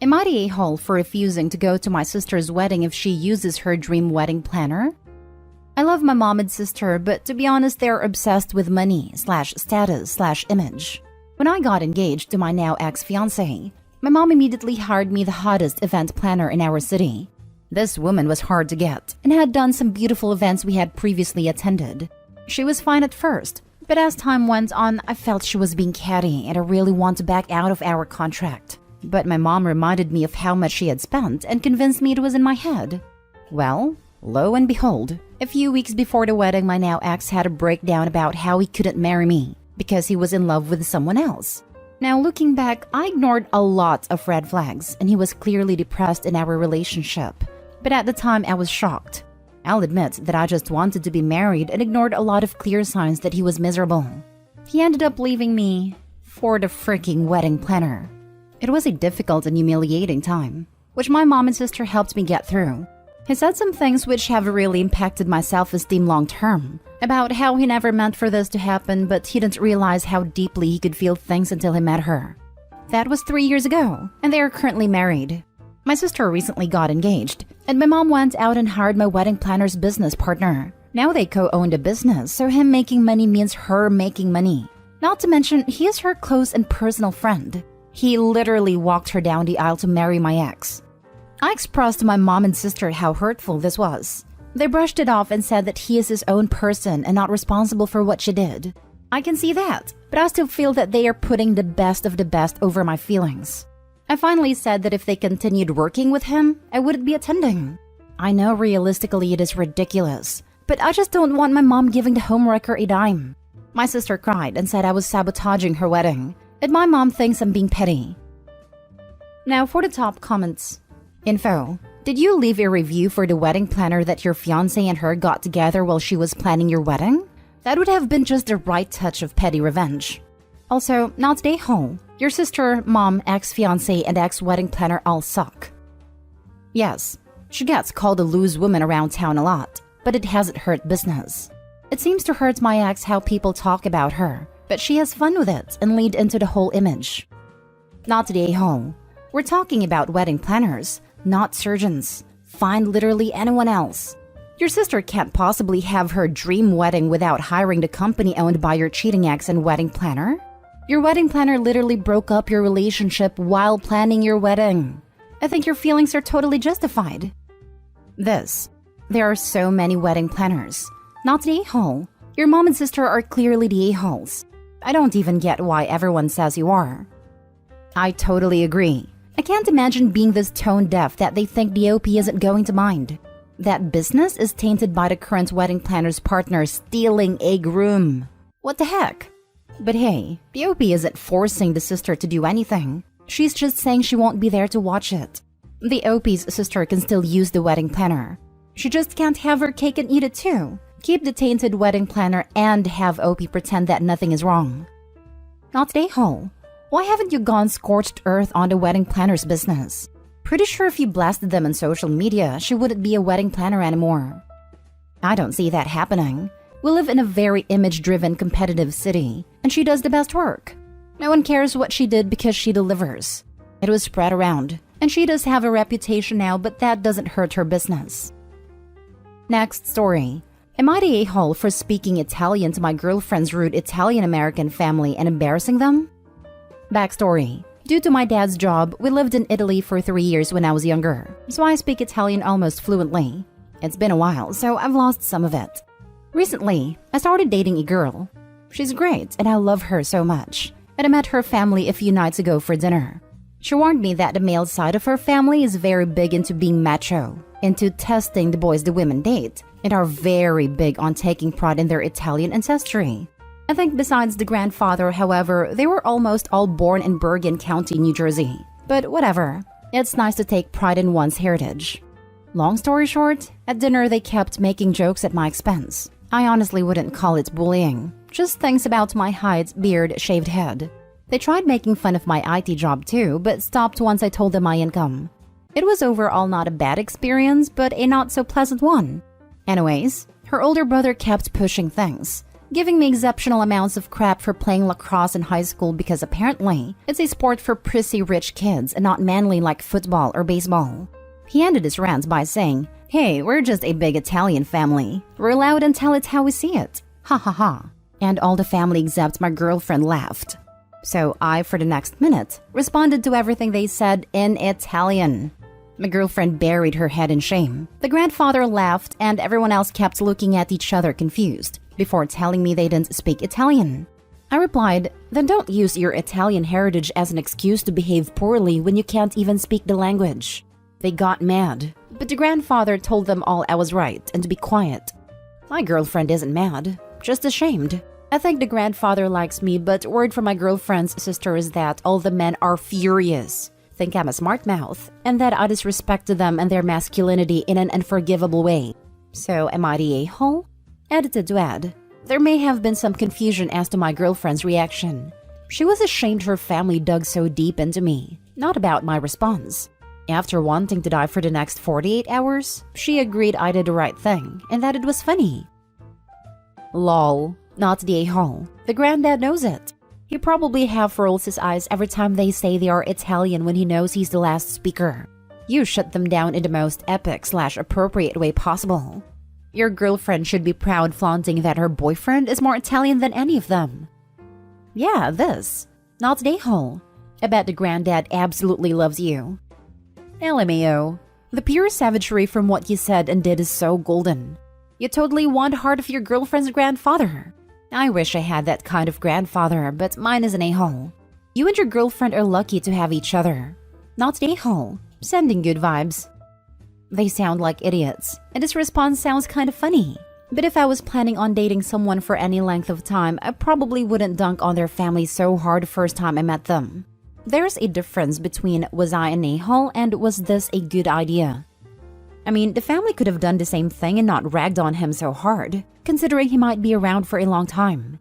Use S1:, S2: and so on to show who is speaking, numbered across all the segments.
S1: Am I the a-hole for refusing to go to my sister's wedding if she uses her dream wedding planner? I love my mom and sister, but to be honest, they're obsessed with money/status/image. When I got engaged to my now ex-fiancé, my mom immediately hired me the hottest event planner in our city. This woman was hard to get and had done some beautiful events we had previously attended. She was fine at first, but as time went on, I felt she was being catty and I really want to back out of our contract. But my mom reminded me of how much she had spent and convinced me it was in my head. Well, lo and behold, a few weeks before the wedding, my now ex had a breakdown about how he couldn't marry me because he was in love with someone else. Now looking back, I ignored a lot of red flags and he was clearly depressed in our relationship. But at the time, I was shocked. I'll admit that I just wanted to be married and ignored a lot of clear signs that he was miserable. He ended up leaving me for the freaking wedding planner. It was a difficult and humiliating time, which my mom and sister helped me get through. He said some things which have really impacted my self-esteem long-term, about how he never meant for this to happen, but he didn't realize how deeply he could feel things until he met her. That was 3 years ago, and they are currently married. My sister recently got engaged, and my mom went out and hired my wedding planner's business partner. Now they co-owned a business, so him making money means her making money. Not to mention, he is her close and personal friend. He literally walked her down the aisle to marry my ex. I expressed to my mom and sister how hurtful this was. They brushed it off and said that he is his own person and not responsible for what she did. I can see that, but I still feel that they are putting the best of the best over my feelings. I finally said that if they continued working with him, I wouldn't be attending. I know realistically it is ridiculous, but I just don't want my mom giving the homewrecker a dime. My sister cried and said I was sabotaging her wedding, and my mom thinks I'm being petty. Now for the top comments. Info. Did you leave a review for the wedding planner that your fiancé and her got together while she was planning your wedding? That would have been just the right touch of petty revenge. Also, not the whole. Your sister, mom, ex-fiancé, and ex-wedding planner all suck. Yes, she gets called a loose woman around town a lot, but it hasn't hurt business. It seems to hurt my ex how people talk about her, but she has fun with it and lead into the whole image. Not the whole. We're talking about wedding planners, not surgeons. Find literally anyone else. Your sister can't possibly have her dream wedding without hiring the company owned by your cheating ex and wedding planner. Your wedding planner literally broke up your relationship while planning your wedding. I think your feelings are totally justified. There are so many wedding planners. Not the a-hole. Your mom and sister are clearly the a-holes. I don't even get why everyone says you are. I totally agree. I can't imagine being this tone deaf that they think the OP isn't going to mind. That business is tainted by the current wedding planner's partner stealing a groom. What the heck? But hey, the OP isn't forcing the sister to do anything. She's just saying she won't be there to watch it. The OP's sister can still use the wedding planner. She just can't have her cake and eat it too. Keep the tainted wedding planner and have OP pretend that nothing is wrong. Not the a-hole. Why haven't you gone scorched earth on the wedding planner's business? Pretty sure if you blasted them on social media, she wouldn't be a wedding planner anymore. I don't see that happening. We live in a very image-driven, competitive city, and she does the best work. No one cares what she did because she delivers. It was spread around, and she does have a reputation now, but that doesn't hurt her business. Next story. Am I the a-hole for speaking Italian to my girlfriend's rude Italian-American family and embarrassing them? Backstory. Due to my dad's job, we lived in Italy for 3 years when I was younger, so I speak Italian almost fluently. It's been a while, so I've lost some of it. Recently, I started dating a girl. She's great, and I love her so much, and I met her family a few nights ago for dinner. She warned me that the male side of her family is very big into being macho, into testing the boys the women date, and are very big on taking pride in their Italian ancestry. I think besides the grandfather, however, they were almost all born in Bergen County, New Jersey. But whatever, it's nice to take pride in one's heritage. Long story short, at dinner they kept making jokes at my expense. I honestly wouldn't call it bullying, just things about my height, beard, shaved head. They tried making fun of my IT job too, but stopped once I told them my income. It was overall not a bad experience, but a not so pleasant one. Anyways, her older brother kept pushing things. giving me exceptional amounts of crap for playing lacrosse in high school because apparently it's a sport for prissy rich kids and not manly like football or baseball. He ended his rant by saying, "Hey, we're just a big Italian family. We're allowed and tell it how we see it. Ha ha ha." And all the family except my girlfriend laughed. So I, for the next minute, responded to everything they said in Italian. My girlfriend buried her head in shame. The grandfather laughed and everyone else kept looking at each other confused before telling me they didn't speak Italian. I replied, "Then don't use your Italian heritage as an excuse to behave poorly when you can't even speak the language." They got mad, but the grandfather told them all I was right and to be quiet. My girlfriend isn't mad, just ashamed. I think the grandfather likes me, but word from my girlfriend's sister is that all the men are furious, think I'm a smart mouth, and that I disrespected them and their masculinity in an unforgivable way. So am I the a-hole? Edited to add, there may have been some confusion as to my girlfriend's reaction. She was ashamed her family dug so deep into me, not about my response. After wanting to die for the next 48 hours, she agreed I did the right thing and that it was funny. Lol, not the a-hole. The granddad knows it. He probably half rolls his eyes every time they say they are Italian when he knows he's the last speaker. You shut them down in the most epic/appropriate way possible. Your girlfriend should be proud flaunting that her boyfriend is more Italian than any of them. Yeah, this. Not the a-hole. I bet the granddad absolutely loves you. LMAO. The pure savagery from what you said and did is so golden. You totally won the heart of your girlfriend's grandfather. I wish I had that kind of grandfather, but mine is an a-hole. You and your girlfriend are lucky to have each other. Not the a-hole. Sending good vibes. They sound like idiots, and this response sounds kind of funny. But if I was planning on dating someone for any length of time, I probably wouldn't dunk on their family so hard the first time I met them. There's a difference between was I an a-hole and was this a good idea. I mean, the family could have done the same thing and not ragged on him so hard, considering he might be around for a long time.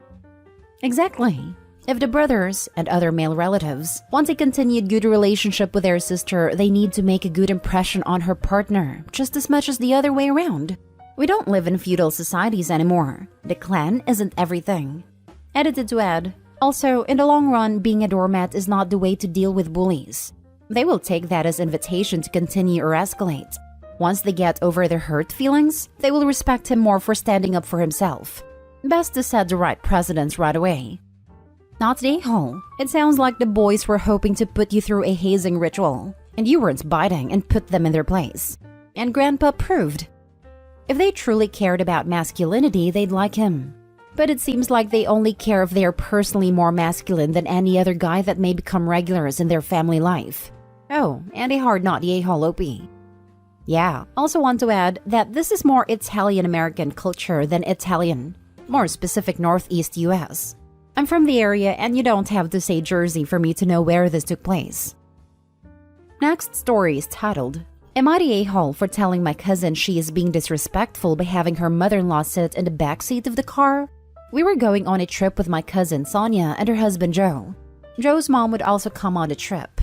S1: Exactly. If the brothers and other male relatives want a continued good relationship with their sister, they need to make a good impression on her partner, just as much as the other way around. We don't live in feudal societies anymore. The clan isn't everything. Edited to add, also, in the long run, being a doormat is not the way to deal with bullies. They will take that as invitation to continue or escalate. Once they get over their hurt feelings, they will respect him more for standing up for himself. Best to set the right precedence right away. Not the a-hole. It sounds like the boys were hoping to put you through a hazing ritual, and you weren't biting and put them in their place. And Grandpa proved. If they truly cared about masculinity, they'd like him. But it seems like they only care if they are personally more masculine than any other guy that may become regulars in their family life. Oh, and a hard not the a-hole OP. Yeah, also want to add that this is more Italian-American culture than Italian, more specific Northeast US. I'm from the area and you don't have to say Jersey for me to know where this took place. Next story is titled, Am I the a-hole for telling my cousin she is being disrespectful by having her mother-in-law sit in the backseat of the car? We were going on a trip with my cousin Sonia and her husband Joe. Joe's mom would also come on the trip.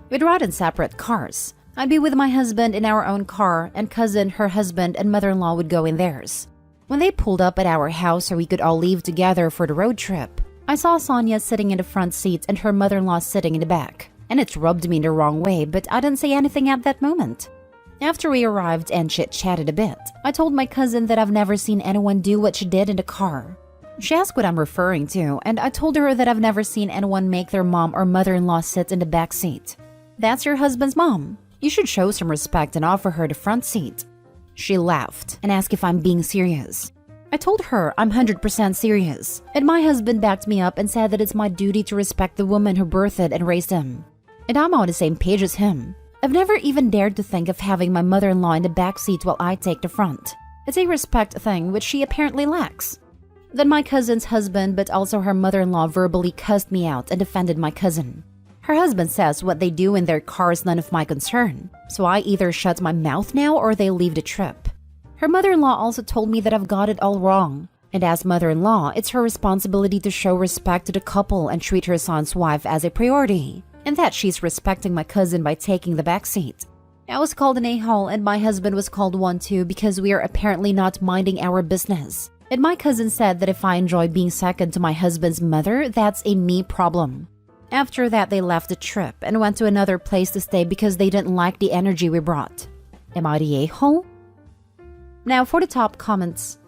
S1: We'd ride in separate cars. I'd be with my husband in our own car, and cousin, her husband, and mother-in-law would go in theirs. When they pulled up at our house so we could all leave together for the road trip, I saw Sonia sitting in the front seat and her mother-in-law sitting in the back, and it rubbed me the wrong way, but I didn't say anything at that moment. After we arrived and chit-chatted a bit, I told my cousin that I've never seen anyone do what she did in the car. She asked what I'm referring to, and I told her that I've never seen anyone make their mom or mother-in-law sit in the back seat. That's your husband's mom. You should show some respect and offer her the front seat. She laughed and asked if I'm being serious. I told her I'm 100% serious, and my husband backed me up and said that it's my duty to respect the woman who birthed and raised him. And I'm on the same page as him. I've never even dared to think of having my mother-in-law in the back seat while I take the front. It's a respect thing which she apparently lacks. Then my cousin's husband, but also her mother-in-law, verbally cussed me out and defended my cousin. Her husband says what they do in their car is none of my concern, so I either shut my mouth now or they leave the trip. Her mother-in-law also told me that I've got it all wrong, and as mother-in-law, it's her responsibility to show respect to the couple and treat her son's wife as a priority, and that she's respecting my cousin by taking the back seat. I was called an a-hole and my husband was called one too because we are apparently not minding our business. And my cousin said that if I enjoy being second to my husband's mother, that's a me problem. After that, they left the trip and went to another place to stay because they didn't like the energy we brought. Am I the a-hole? Now for the top comments.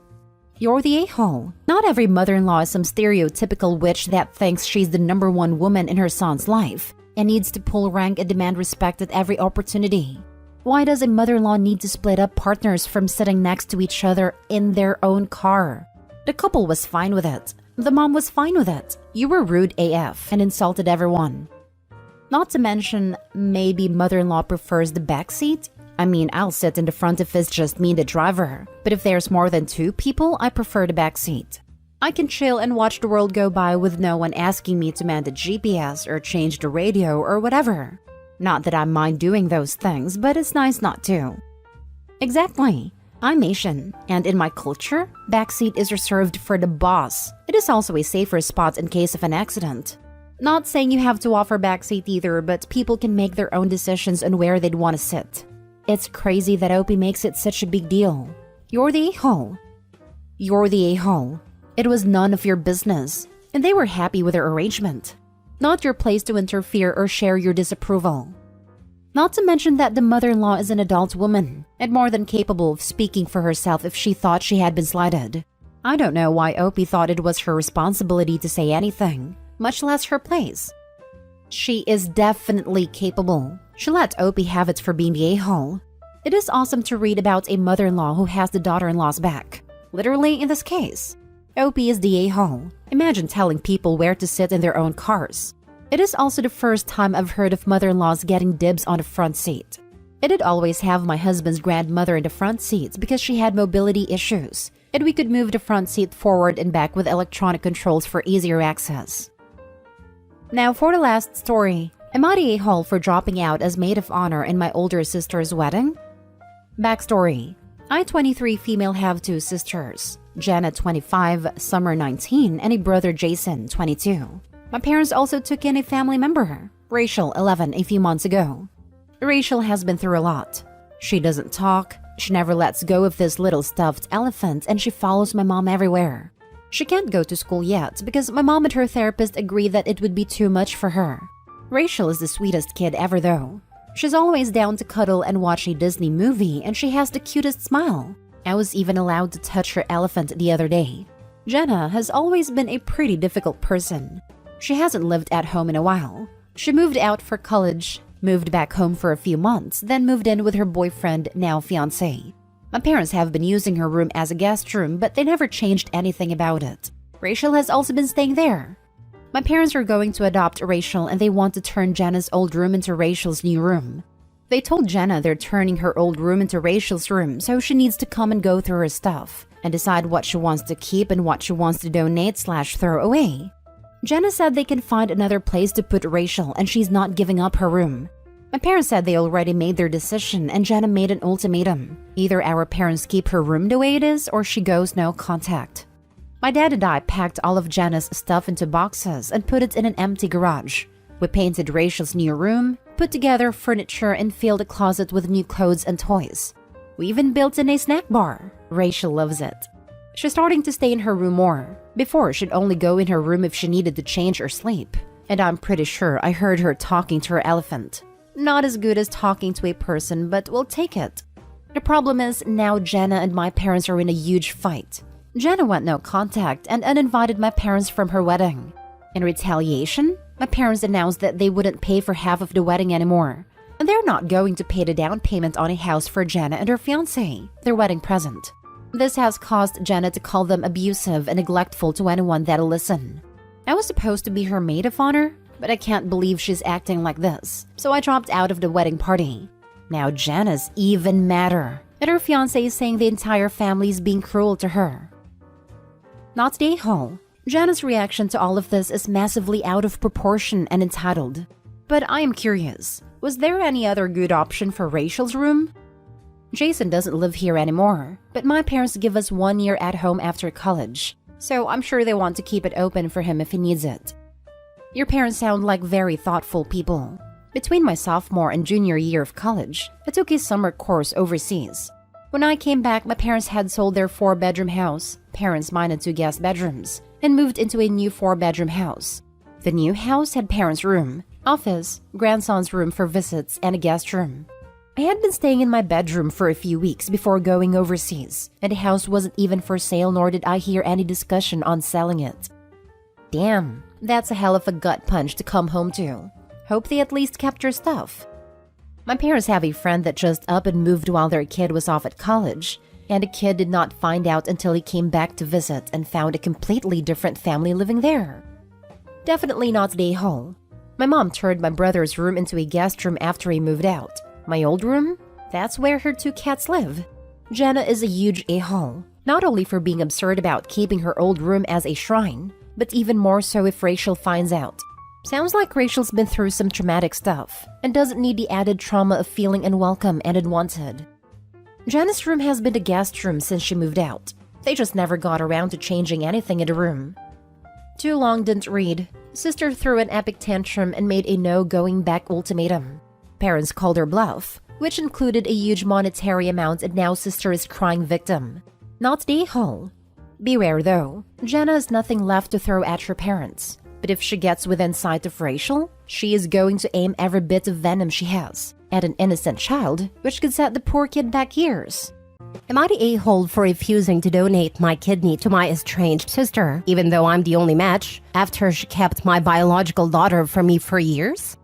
S1: You're the a-hole. Not every mother-in-law is some stereotypical witch that thinks she's the number one woman in her son's life and needs to pull rank and demand respect at every opportunity. Why does a mother-in-law need to split up partners from sitting next to each other in their own car? The couple was fine with it. The mom was fine with it. You were rude AF and insulted everyone. Not to mention, maybe mother-in-law prefers the back seat. I mean, I'll sit in the front if it's just me and the driver, but if there's more than 2 people, I prefer the back seat. I can chill and watch the world go by with no one asking me to man the GPS or change the radio or whatever. Not that I mind doing those things, but it's nice not to. Exactly. I'm Asian, and in my culture, backseat is reserved for the boss. It is also a safer spot in case of an accident. Not saying you have to offer backseat either, but people can make their own decisions on where they'd want to sit. It's crazy that Opie makes it such a big deal. You're the a-hole. You're the a-hole. It was none of your business, and they were happy with their arrangement. Not your place to interfere or share your disapproval. Not to mention that the mother-in-law is an adult woman and more than capable of speaking for herself if she thought she had been slighted. I don't know why Opie thought it was her responsibility to say anything, much less her place. She is definitely capable. She let Opie have it for being the a-hole. It is awesome to read about a mother-in-law who has the daughter-in-law's back. Literally in this case. Opie is the a-hole. Imagine telling people where to sit in their own cars. It is also the first time I've heard of mother-in-laws getting dibs on the front seat. I did always have my husband's grandmother in the front seats because she had mobility issues, and we could move the front seat forward and back with electronic controls for easier access. Now for the last story. Am I the a-hole for dropping out as maid of honor in my older sister's wedding? Backstory. I, 23 female, have 2 sisters. Jenna, 25, Summer, 19, and a brother, Jason, 22. My parents also took in a family member, Rachel, 11, a few months ago. Rachel has been through a lot. She doesn't talk, she never lets go of this little stuffed elephant, and she follows my mom everywhere. She can't go to school yet because my mom and her therapist agreed that it would be too much for her. Rachel is the sweetest kid ever though. She's always down to cuddle and watch a Disney movie, and she has the cutest smile. I was even allowed to touch her elephant the other day. Jenna has always been a pretty difficult person. She hasn't lived at home in a while. She moved out for college, moved back home for a few months, then moved in with her boyfriend, now fiancé. My parents have been using her room as a guest room, but they never changed anything about it. Rachel has also been staying there. My parents are going to adopt Rachel, and they want to turn Jenna's old room into Rachel's new room. They told Jenna they're turning her old room into Rachel's room, so she needs to come and go through her stuff and decide what she wants to keep and what she wants to donate/throw away. Jenna said they can find another place to put Rachel, and she's not giving up her room. My parents said they already made their decision, and Jenna made an ultimatum. Either our parents keep her room the way it is, or she goes no contact. My dad and I packed all of Jenna's stuff into boxes and put it in an empty garage. We painted Rachel's new room, put together furniture, and filled the closet with new clothes and toys. We even built in a snack bar. Rachel loves it. She's starting to stay in her room more. Before, she'd only go in her room if she needed to change or sleep. And I'm pretty sure I heard her talking to her elephant. Not as good as talking to a person, but we'll take it. The problem is, now Jenna and my parents are in a huge fight. Jenna went no contact and uninvited my parents from her wedding. In retaliation, my parents announced that they wouldn't pay for half of the wedding anymore. And they're not going to pay the down payment on a house for Jenna and her fiancé, their wedding present. This has caused Jenna to call them abusive and neglectful to anyone that'll listen. I was supposed to be her maid of honor, but I can't believe she's acting like this, so I dropped out of the wedding party. Now Jenna's even madder, and her fiancé is saying the entire family is being cruel to her. Not the a-hole. Jenna's reaction to all of this is massively out of proportion and entitled. But I am curious, was there any other good option for Rachel's room? Jason doesn't live here anymore, but my parents give us 1 year at home after college, so I'm sure they want to keep it open for him if he needs it. Your parents sound like very thoughtful people. Between my sophomore and junior year of college, I took a summer course overseas. When I came back, my parents had sold their 4-bedroom house, parents mined 2 guest bedrooms and moved into a new 4-bedroom house. The new house had parents' room, office, grandson's room for visits, and a guest room. I had been staying in my bedroom for a few weeks before going overseas, and the house wasn't even for sale, nor did I hear any discussion on selling it. Damn, that's a hell of a gut punch to come home to. Hope they at least kept your stuff. My parents have a friend that just up and moved while their kid was off at college, and the kid did not find out until he came back to visit and found a completely different family living there. Definitely not the a-hole. My mom turned my brother's room into a guest room after he moved out. My old room? That's where her 2 cats live. Jenna is a huge a-hole, not only for being absurd about keeping her old room as a shrine, but even more so if Rachel finds out. Sounds like Rachel's been through some traumatic stuff and doesn't need the added trauma of feeling unwelcome and unwanted. Jenna's room has been the guest room since she moved out. They just never got around to changing anything in the room. Too long didn't read. Sister threw an epic tantrum and made a no-going-back ultimatum. Parents called her bluff, which included a huge monetary amount, and now sister is crying victim. Not the a-hole. Beware though, Jenna has nothing left to throw at her parents. But if she gets within sight of Rachel, she is going to aim every bit of venom she has at an innocent child, which could set the poor kid back years.
S2: Am I the a-hole for refusing to donate my kidney to my estranged sister, even though I'm the only match, after she kept my biological daughter from me for years?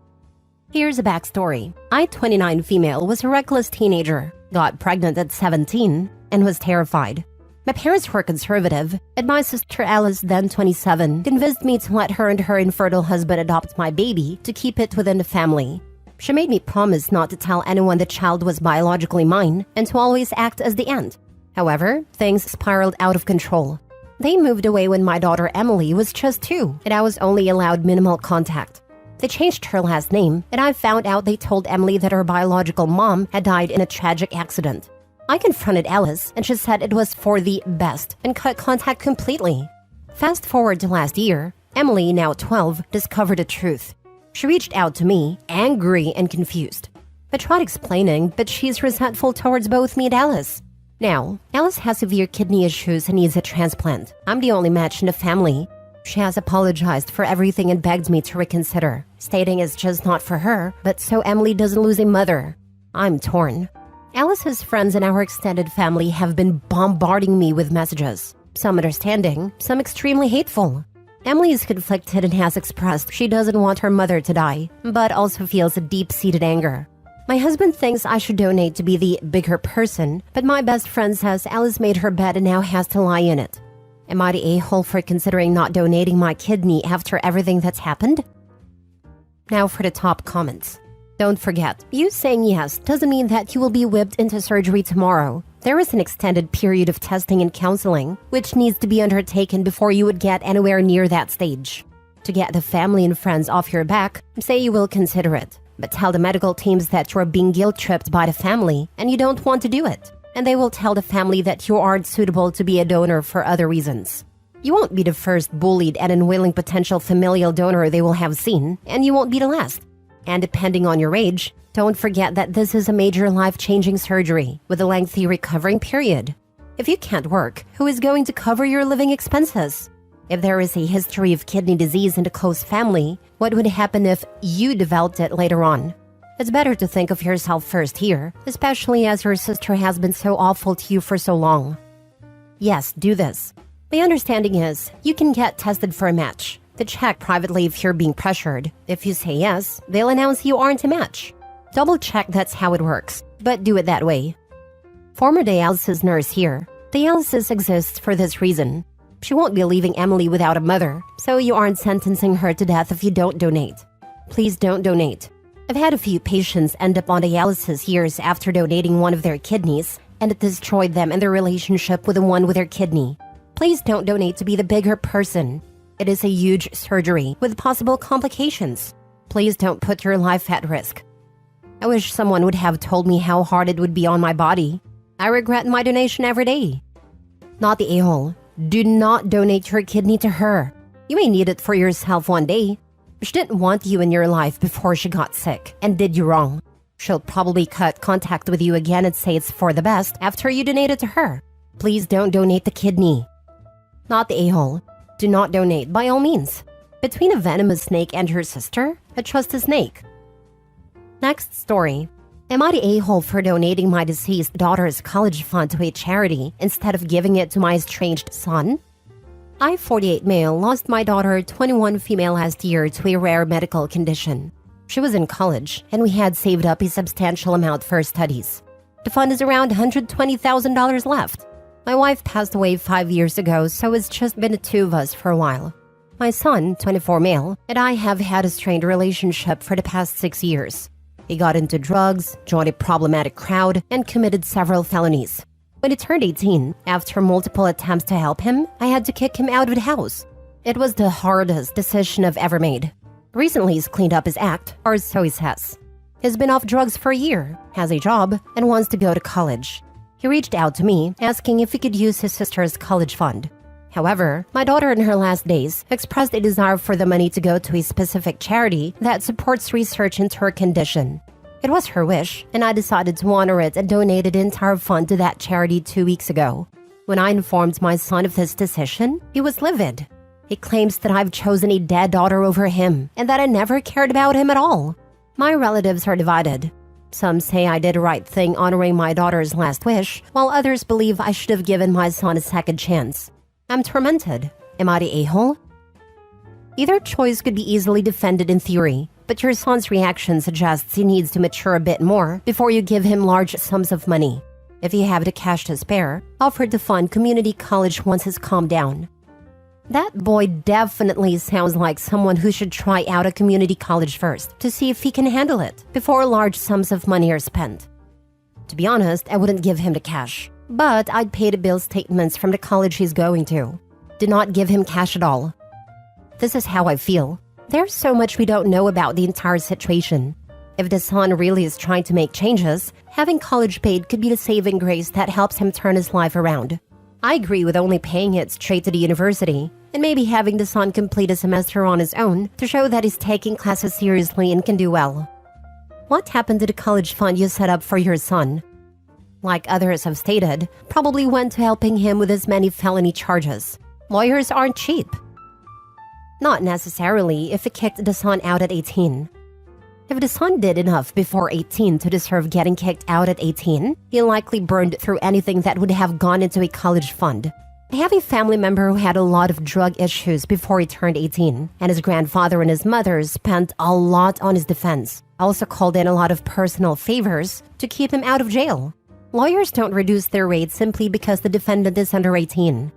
S2: Here's a backstory. I, 29 female, was a reckless teenager, got pregnant at 17, and was terrified. My parents were conservative, and my sister Alice, then 27, convinced me to let her and her infertile husband adopt my baby to keep it within the family. She made me promise not to tell anyone the child was biologically mine and to always act as the aunt. However, things spiraled out of control. They moved away when my daughter Emily was just 2, and I was only allowed minimal contact. They changed her last name, and I found out they told Emily that her biological mom had died in a tragic accident. I confronted Alice, and she said it was for the best and cut contact completely. Fast forward to last year, Emily, now 12, discovered the truth. She reached out to me, angry and confused. I tried explaining, but she's resentful towards both me and Alice. Now, Alice has severe kidney issues and needs a transplant. I'm the only match in the family. She has apologized for everything and begged me to reconsider, stating it's just not for her, but so Emily doesn't lose a mother. I'm torn. Alice's friends and our extended family have been bombarding me with messages, some understanding, some extremely hateful. Emily is conflicted and has expressed she doesn't want her mother to die, but also feels a deep-seated anger. My husband thinks I should donate to be the bigger person, but my best friend says Alice made her bed and now has to lie in it. Am I the a-hole for considering not donating my kidney after everything that's happened? Now for the top comments. Don't forget, you saying yes doesn't mean that you will be whipped into surgery tomorrow. There is an extended period of testing and counseling, which needs to be undertaken before you would get anywhere near that stage. To get the family and friends off your back, say you will consider it, but tell the medical teams that you are being guilt-tripped by the family and you don't want to do it. And they will tell the family that you aren't suitable to be a donor for other reasons. You won't be the first bullied and unwilling potential familial donor they will have seen, and you won't be the last. And depending on your age, don't forget that this is a major life-changing surgery with a lengthy recovering period. If you can't work, who is going to cover your living expenses? If there is a history of kidney disease in the close family, what would happen if you developed it later on? It's better to think of yourself first here, especially as your sister has been so awful to you for so long. Yes, do this. My understanding is you can get tested for a match. They check privately if you're being pressured. If you say yes, they'll announce you aren't a match. Double check that's how it works, but do it that way. Former dialysis nurse here. Dialysis exists for this reason. She won't be leaving Emily without a mother, so you aren't sentencing her to death if you don't donate. Please don't donate. I've had a few patients end up on dialysis years after donating one of their kidneys, and it destroyed them and their relationship with the one with their kidney. Please don't donate to be the bigger person. It is a huge surgery with possible complications. Please don't put your life at risk. I wish someone would have told me how hard it would be on my body. I regret my donation every day. Not the a-hole. Do not donate your kidney to her. You may need it for yourself one day. She didn't want you in your life before she got sick and did you wrong. She'll probably cut contact with you again and say it's for the best after you donate it to her. Please don't donate the kidney. Not the a-hole. Do not donate by all means. Between a venomous snake and her sister, I trust a snake. Next story. Am I the a-hole for donating my deceased daughter's college fund to a charity instead of giving it to my estranged son? I, 48 male, lost my daughter, 21 female, last year to a rare medical condition. She was in college, and we had saved up a substantial amount for her studies. The fund is around $120,000 left. My wife passed away 5 years ago, so it's just been the two of us for a while. My son, 24 male, and I have had a strained relationship for the past 6 years. He got into drugs, joined a problematic crowd, and committed several felonies. When he turned 18, after multiple attempts to help him, I had to kick him out of the house. It was the hardest decision I've ever made. Recently, he's cleaned up his act, or so he says. He's been off drugs for a year, has a job, and wants to go to college. He reached out to me, asking if he could use his sister's college fund. However, my daughter in her last days expressed a desire for the money to go to a specific charity that supports research into her condition. It was her wish, and I decided to honor it and donated the entire fund to that charity 2 weeks ago. When I informed my son of this decision, he was livid. He claims that I've chosen a dead daughter over him and that I never cared about him at all. My relatives are divided. Some say I did the right thing honoring my daughter's last wish, while others believe I should have given my son a second chance. I'm tormented. Am I the a-hole? Either choice could be easily defended in theory, but your son's reaction suggests he needs to mature a bit more before you give him large sums of money. If you have the cash to spare, offer to fund community college once he's calmed down. That boy definitely sounds like someone who should try out a community college first to see if he can handle it before large sums of money are spent. To be honest, I wouldn't give him the cash, but I'd pay the bill statements from the college he's going to. Do not give him cash at all. This is how I feel. There's so much we don't know about the entire situation. If the son really is trying to make changes, having college paid could be the saving grace that helps him turn his life around. I agree with only paying it straight to the university, and maybe having the son complete a semester on his own to show that he's taking classes seriously and can do well. What happened to the college fund you set up for your son? Like others have stated, probably went to helping him with his many felony charges. Lawyers aren't cheap. Not necessarily if he kicked the son out at 18. If the son did enough before 18 to deserve getting kicked out at 18, he likely burned through anything that would have gone into a college fund. I have a family member who had a lot of drug issues before he turned 18, and his grandfather and his mother spent a lot on his defense. Also called in a lot of personal favors to keep him out of jail. Lawyers don't reduce their rates simply because the defendant is under 18.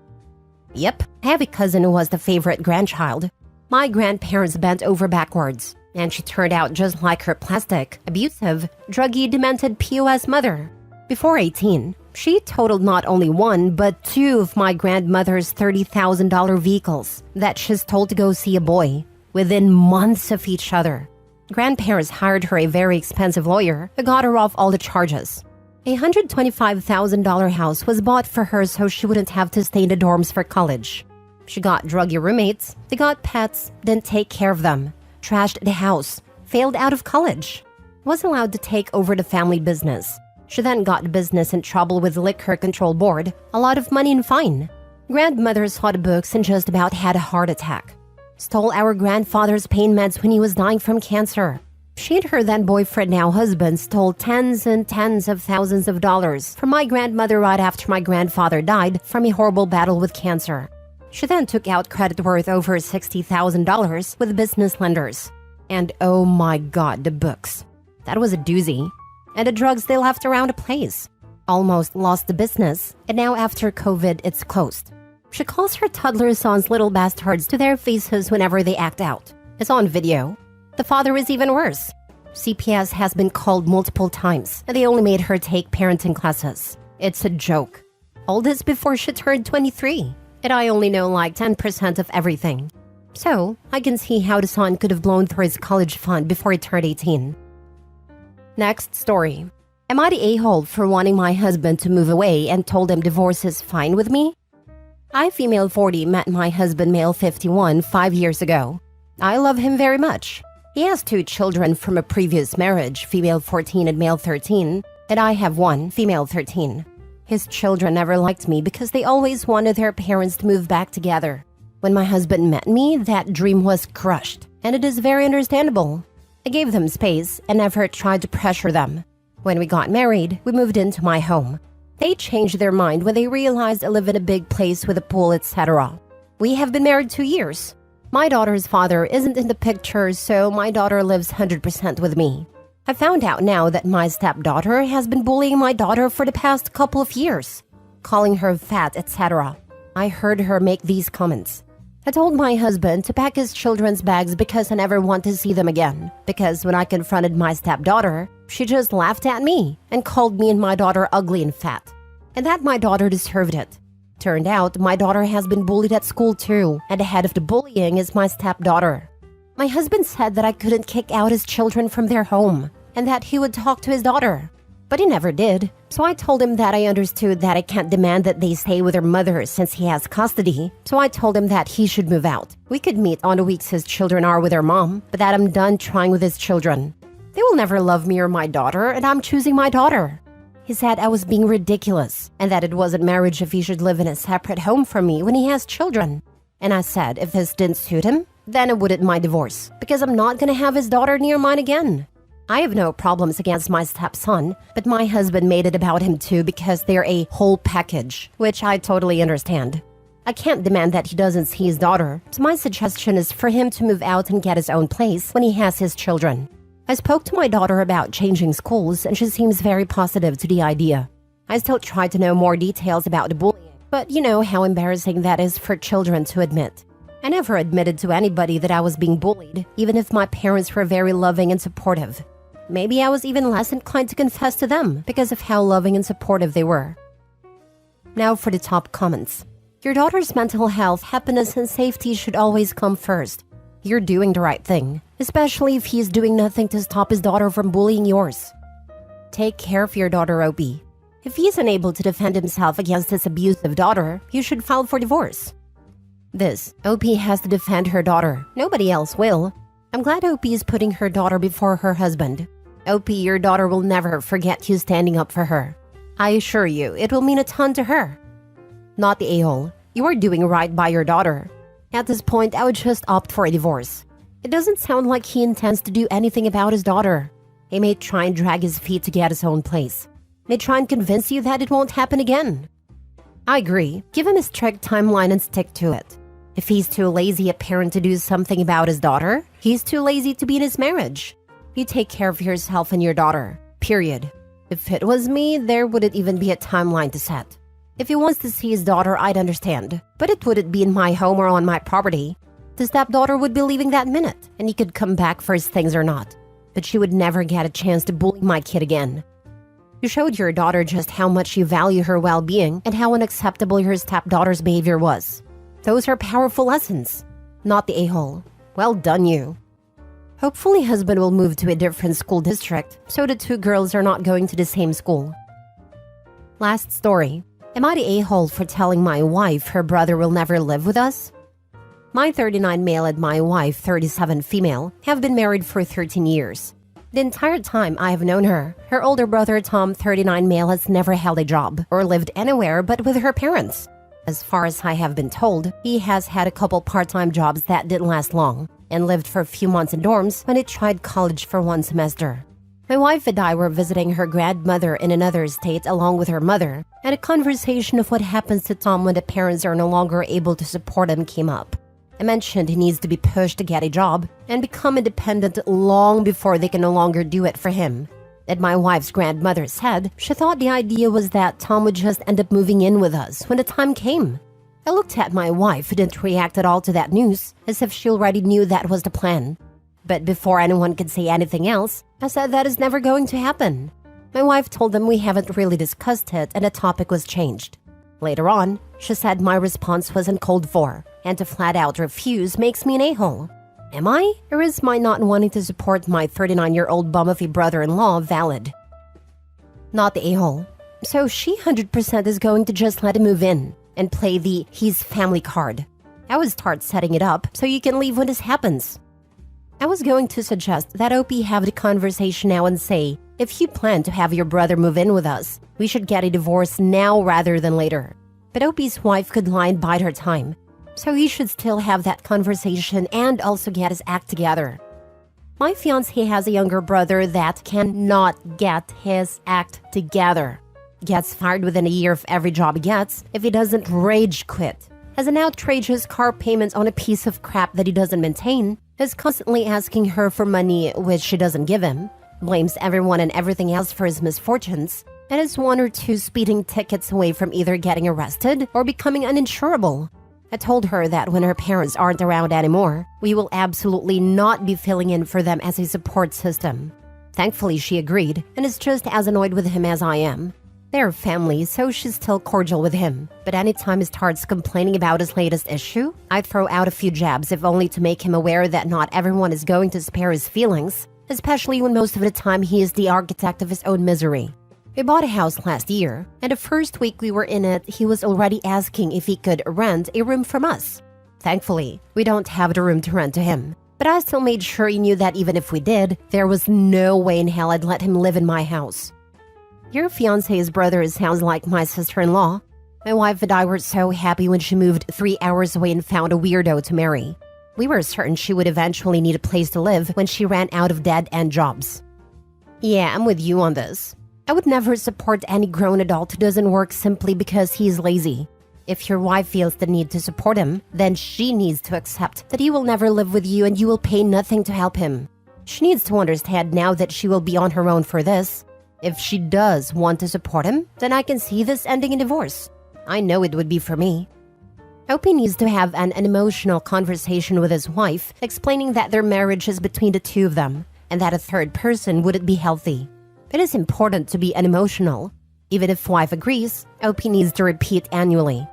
S2: Yep, I have a cousin who was the favorite grandchild. My grandparents bent over backwards, and she turned out just like her plastic, abusive, druggy, demented POS mother. Before 18, she totaled not only one, but two of my grandmother's $30,000 vehicles that she's told to go see a boy, within months of each other. Grandparents hired her a very expensive lawyer who got her off all the charges. A $125,000 house was bought for her so she wouldn't have to stay in the dorms for college. She got druggy roommates, they got pets, didn't take care of them, trashed the house, failed out of college, was allowed to take over the family business. She then got the business in trouble with the Liquor Control Board, a lot of money and fine. Grandmother saw the books and just about had a heart attack. Stole our grandfather's pain meds when he was dying from cancer. She and her then boyfriend, now husband, stole tens and tens of thousands of dollars from my grandmother right after my grandfather died from a horrible battle with cancer. She then took out credit worth over $60,000 with business lenders. And oh my god, the books. That was a doozy. And the drugs they left around the place. Almost lost the business, and now after COVID, it's closed. She calls her toddler sons little bastards to their faces whenever they act out. It's on video. The father is even worse. CPS has been called multiple times, and they only made her take parenting classes. It's a joke. All this before she turned 23, and I only know like 10% of everything. So, I can see how the son could have blown through his college fund before he turned 18. Next story. Am I the a-hole for wanting my husband to move away and told him divorce is fine with me? I, female 40, met my husband, male 51, 5 years ago. I love him very much. He has 2 children from a previous marriage, female 14 and male 13, and I have 1, female 13. His children never liked me because they always wanted their parents to move back together. When my husband met me, that dream was crushed, and it is very understandable. I gave them space and never tried to pressure them. When we got married, we moved into my home. They changed their mind when they realized I live in a big place with a pool, etc. We have been married 2 years. My daughter's father isn't in the picture, so my daughter lives 100% with me. I found out now that my stepdaughter has been bullying my daughter for the past couple of years, calling her fat, etc. I heard her make these comments. I told my husband to pack his children's bags because I never want to see them again. Because when I confronted my stepdaughter, she just laughed at me and called me and my daughter ugly and fat. And that my daughter deserved it. Turned out, my daughter has been bullied at school too, and the head of the bullying is my stepdaughter. My husband said that I couldn't kick out his children from their home, and that he would talk to his daughter. But he never did, so I told him that I understood that I can't demand that they stay with their mother since he has custody, so I told him that he should move out. We could meet on the weeks his children are with their mom, but that I'm done trying with his children. They will never love me or my daughter, and I'm choosing my daughter. He said I was being ridiculous, and that it wasn't marriage if he should live in a separate home from me when he has children. And I said if this didn't suit him, then I wouldn't mind divorce, because I'm not gonna have his daughter near mine again. I have no problems against my stepson, but my husband made it about him too because they're a whole package, which I totally understand. I can't demand that he doesn't see his daughter, so my suggestion is for him to move out and get his own place when he has his children. I spoke to my daughter about changing schools and she seems very positive to the idea. I still try to know more details about the bullying, but you know how embarrassing that is for children to admit. I never admitted to anybody that I was being bullied, even if my parents were very loving and supportive. Maybe I was even less inclined to confess to them because of how loving and supportive they were. Now for the top comments. Your daughter's mental health, happiness, and safety should always come first. You're doing the right thing, especially if he's doing nothing to stop his daughter from bullying yours. Take care of your daughter, Opie. If he's unable to defend himself against his abusive daughter, you should file for divorce. This, Opie has to defend her daughter. Nobody else will. I'm glad Opie is putting her daughter before her husband. Opie, your daughter will never forget you standing up for her. I assure you, it will mean a ton to her. Not the a-hole. You are doing right by your daughter. At this point, I would just opt for a divorce. It doesn't sound like he intends to do anything about his daughter. He may try and drag his feet to get his own place. May try and convince you that it won't happen again. I agree. Give him a strict timeline and stick to it. If he's too lazy a parent to do something about his daughter, he's too lazy to be in his marriage. You take care of yourself and your daughter. Period. If it was me, there wouldn't even be a timeline to set. If he wants to see his daughter, I'd understand. But it wouldn't be in my home or on my property. The stepdaughter would be leaving that minute, and he could come back for his things or not. But she would never get a chance to bully my kid again. You showed your daughter just how much you value her well-being and how unacceptable your stepdaughter's behavior was. Those are powerful lessons. Not the a-hole. Well done, you. Hopefully husband will move to a different school district, so the two girls are not going to the same school. Last story. Am I the a-hole for telling my wife her brother will never live with us? My 39 male and my wife, 37 female, have been married for 13 years. The entire time I have known her, her older brother Tom, 39 male, has never held a job or lived anywhere but with her parents. As far as I have been told, he has had a couple part-time jobs that didn't last long and lived for a few months in dorms when he tried college for 1 semester. My wife and I were visiting her grandmother in another state along with her mother, and a conversation of what happens to Tom when the parents are no longer able to support him came up. I mentioned he needs to be pushed to get a job and become independent long before they can no longer do it for him. And my wife's grandmother said she thought the idea was that Tom would just end up moving in with us when the time came. I looked at my wife, who didn't react at all to that news, as if she already knew that was the plan. But before anyone could say anything else, I said that is never going to happen. My wife told them we haven't really discussed it and the topic was changed. Later on, she said my response was uncalled for, and to flat out refuse makes me an a-hole. Am I? Or is my not wanting to support my 39-year-old bum of a brother-in-law valid? Not the a-hole. So she 100% is going to just let him move in and play the he's family card. I would start setting it up so you can leave when this happens. I was going to suggest that Opie have the conversation now and say, If you plan to have your brother move in with us, we should get a divorce now rather than later. But Opie's wife could lie and bide her time, so he should still have that conversation and also get his act together. My fiancé has a younger brother that cannot get his act together. Gets fired within a year of every job he gets if he doesn't rage quit. Has an outrageous car payment on a piece of crap that he doesn't maintain. Is constantly asking her for money which she doesn't give him. Blames everyone and everything else for his misfortunes. And is 1 or 2 speeding tickets away from either getting arrested or becoming uninsurable. I told her that when her parents aren't around anymore, we will absolutely not be filling in for them as a support system. Thankfully, she agreed and is just as annoyed with him as I am. They're family, so she's still cordial with him. But anytime he starts complaining about his latest issue, I throw out a few jabs if only to make him aware that not everyone is going to spare his feelings, especially when most of the time he is the architect of his own misery. We bought a house last year, and the first week we were in it, he was already asking if he could rent a room from us. Thankfully, we don't have the room to rent to him. But I still made sure he knew that even if we did, there was no way in hell I'd let him live in my house. Your fiancé's brother sounds like my sister-in-law. My wife and I were so happy when she moved 3 hours away and found a weirdo to marry. We were certain she would eventually need a place to live when she ran out of dead-end jobs. Yeah, I'm with you on this. I would never support any grown adult who doesn't work simply because he's lazy. If your wife feels the need to support him, then she needs to accept that he will never live with you and you will pay nothing to help him. She needs to understand now that she will be on her own for this. If she does want to support him, then I can see this ending in divorce. I know it would be for me. Opie needs to have an emotional conversation with his wife, explaining that their marriage is between the two of them, and that a third person wouldn't be healthy. It is important to be unemotional. Even if wife agrees, Opie needs to repeat annually.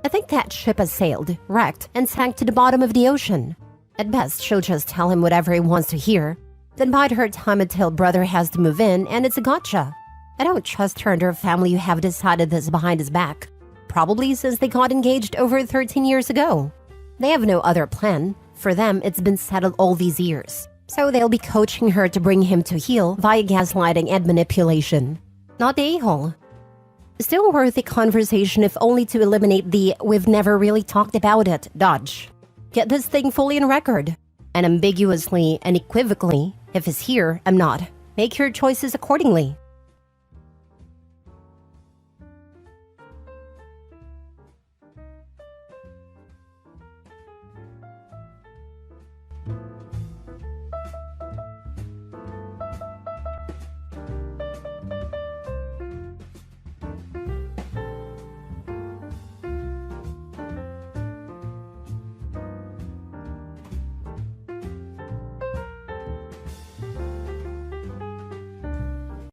S2: I think that ship has sailed, wrecked, and sank to the bottom of the ocean. At best, she'll just tell him whatever he wants to hear, then bide her time until brother has to move in, and it's a gotcha. I don't trust her and her family who have decided this behind his back. Probably since they got engaged over 13 years ago. They have no other plan. For them, it's been settled all these years. So they'll be coaching her to bring him to heel via gaslighting and manipulation. Not the a-hole. Still worth a conversation if only to eliminate the "we've never really talked about it" dodge. Get this thing fully on record. And ambiguously and equivocally, if it's here, I'm not. Make your choices accordingly.